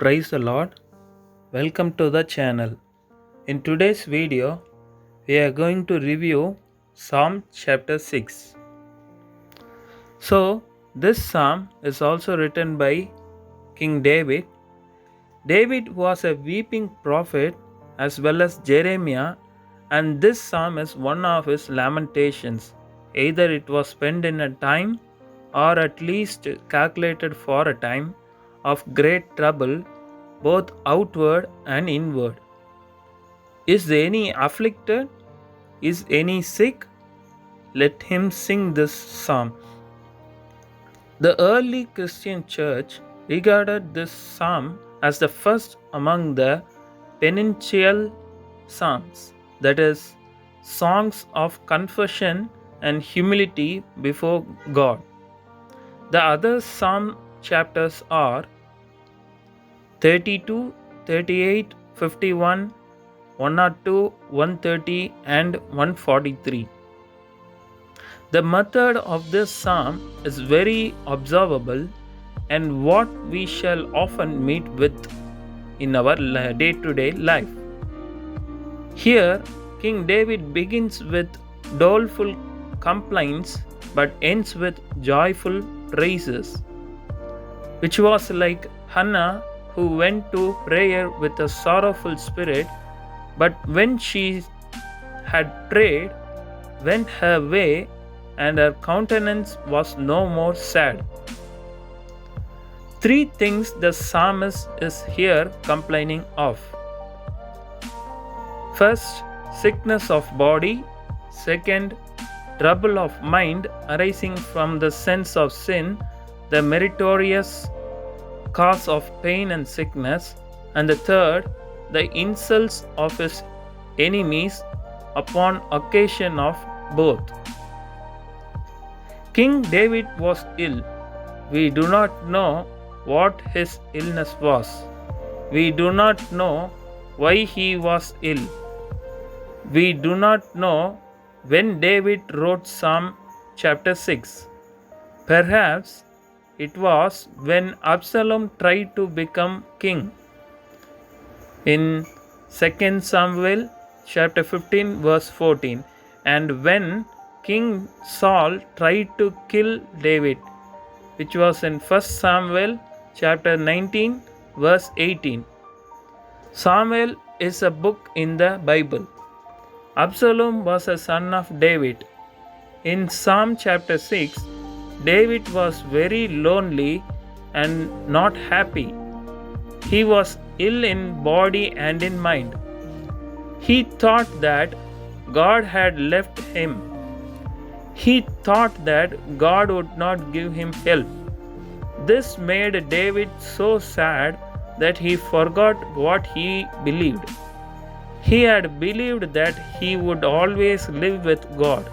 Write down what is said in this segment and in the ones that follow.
Praise the Lord. Welcome to the channel. In today's video, we are going to review Psalm chapter 6. So, this psalm is also written by King David. David was a weeping prophet as well as Jeremiah, and this psalm is one of his lamentations. Either it was spent in a time or at least calculated for a time of great trouble, both outward and inward. Is any afflicted? Is any sick? Let him sing this psalm. The early Christian church regarded this psalm as the first among the penitential psalms, that is, songs of confession and humility before God. The other psalm chapters are 32, 38, 51, 102, 130, and 143. The method of this psalm is very observable and what we shall often meet with in our day-to-day life. Here, King David begins with doleful complaints but ends with joyful praises, which was like Hannah, who went to prayer with a sorrowful spirit, but when she had prayed, went her way, and her countenance was no more sad. Three things the psalmist is here complaining of. First, sickness of body. Second, trouble of mind arising from the sense of sin, the meritorious cause of pain and sickness. And the third, the insults of his enemies upon occasion of both. King David was ill. We do not know what his illness was. We do not know why he was ill. We do not know when David wrote Psalm chapter 6. Perhaps it was when Absalom tried to become king. In 2 Samuel chapter 15 verse 14, and when King Saul tried to kill David, which was in 1 Samuel chapter 19 verse 18. Samuel is a book in the Bible. Absalom was a son of David. In Psalm chapter 6, David was very lonely and not happy. He was ill in body and in mind. He thought that God had left him. He thought that God would not give him help. This made David so sad that he forgot what he believed. He had believed that he would always live with God.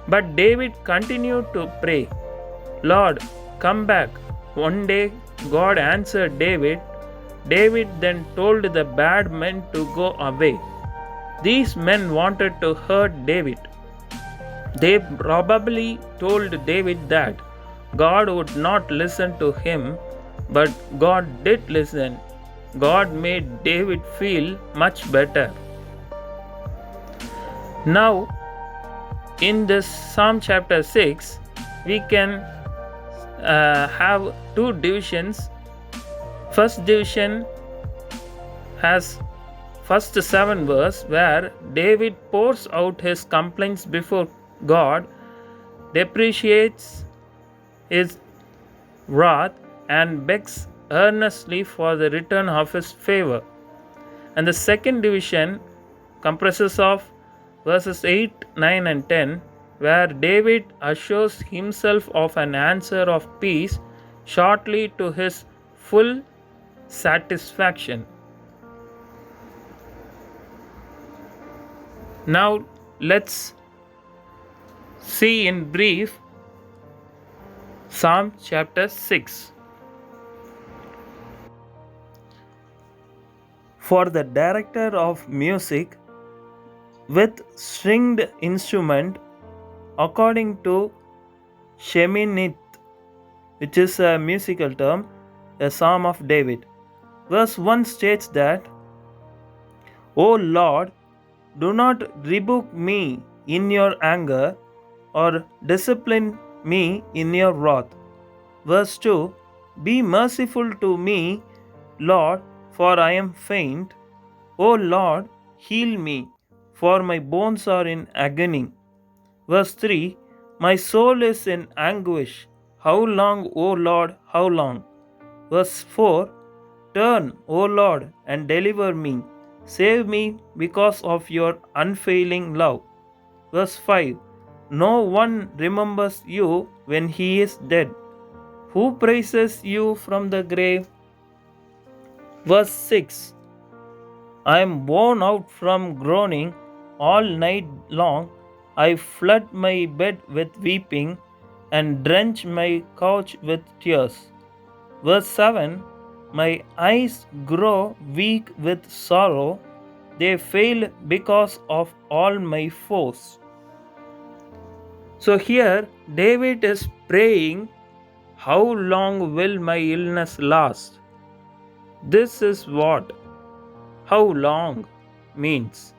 But David continued to pray, "Lord, come back." One day, God answered David. David then told the bad men to go away. These men wanted to hurt David. They probably told David that God would not listen to him, but God did listen. God made David feel much better. Now, in this Psalm chapter 6, we can have two divisions. First division has first 7 verse where David pours out his complaints before God, deprecates his wrath, and begs earnestly for the return of his favor. And the second division comprises of verses 8, 9, and 10, where David assures himself of an answer of peace shortly to his full satisfaction. Now let's see in brief Psalm chapter 6. For the director of music with stringed instrument, according to Sheminith, which is a musical term, a psalm of David. Verse 1 states that, O Lord, do not rebuke me in your anger or discipline me in your wrath. Verse 2, Be merciful to me, Lord, for I am faint. O Lord, heal me, for my bones are in agony. Verse 3, My soul is in anguish. How long, O Lord, how long? Verse 4, Turn, O Lord, and deliver me. Save me because of your unfailing love. Verse 5, No one remembers you when he is dead. Who praises you from the grave? Verse 6, I am worn out from groaning all night long. I flood my bed with weeping and drench my couch with tears. Verse 7, My eyes grow weak with sorrow. They fail because of all my foes. So here David is praying, How long will my illness last? This is what how long means.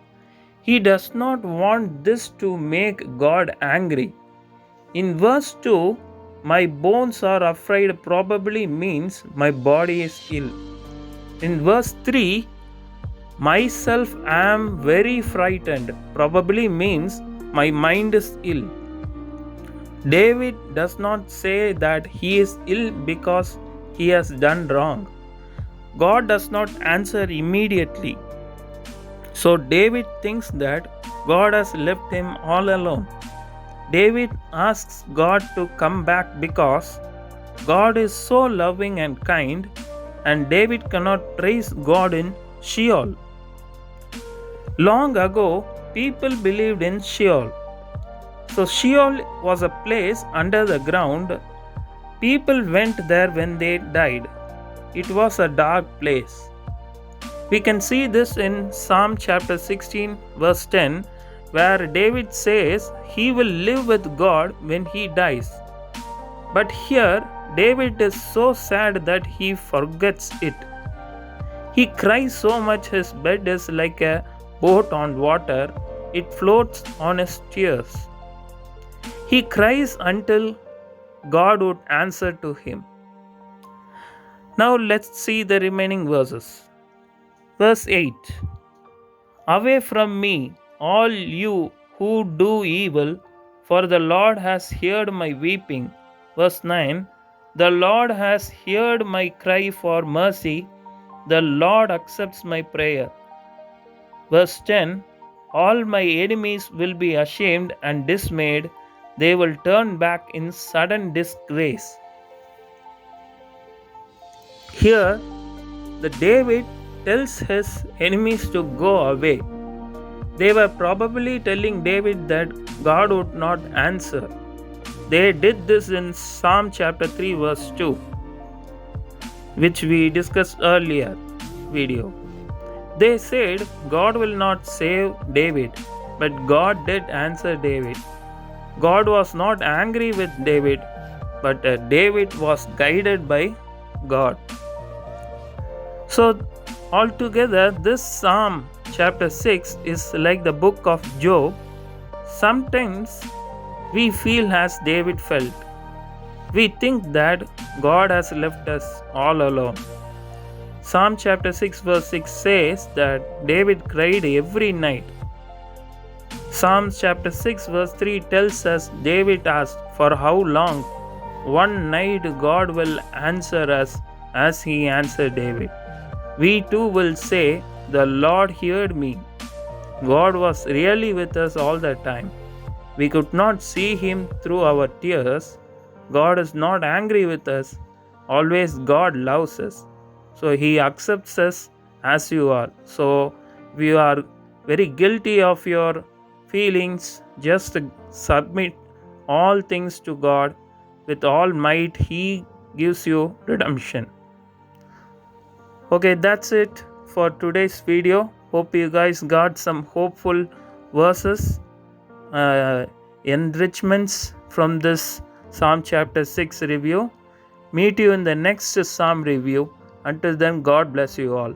He does not want this to make God angry. In verse 2, my bones are afraid probably means my body is ill. In verse 3, myself am very frightened probably means my mind is ill. David does not say that he is ill because he has done wrong. God does not answer immediately. So David thinks that God has left him all alone. David asks God to come back because God is so loving and kind, and David cannot praise God in Sheol. Long ago, people believed in Sheol. So Sheol was a place under the ground. People went there when they died. It was a dark place. We can see this in Psalm chapter 16 verse 10, where David says he will live with God when he dies. But here David is so sad that he forgets it. He cries so much his bed is like a boat on water, it floats on his tears. He cries until God would answer to him. Now let's see the remaining verses. Verse 8, Away from me, all you who do evil, for the Lord has heard my weeping. Verse 9, The Lord has heard my cry for mercy. The Lord accepts my prayer. Verse 10, All my enemies will be ashamed and dismayed. They will turn back in sudden disgrace. Here, the David tells his enemies to go away. They were probably telling David that God would not answer. They did this in Psalm chapter 3 verse 2, which we discussed earlier video. They said God will not save David, but God did answer David. God was not angry with David, but David was guided by God. So altogether, this Psalm chapter 6 is like the book of Job. Sometimes we feel as David felt. We think that God has left us all alone. Psalm chapter 6 verse 6 says that David cried every night. Psalm chapter 6 verse 3 tells us David asked, For how long? One night God will answer us as he answered David. We too will say, The Lord heard me. God was really with us all the time. We could not see him through our tears. God is not angry with us. Always God loves us. So he accepts us as you are. So we are very guilty of your feelings. Just submit all things to God. With all might, he gives you redemption. Okay, that's it for today's video. Hope you guys got some hopeful verses, enrichments from this Psalm chapter 6 review. Meet you in the next Psalm review. Until then, God bless you all.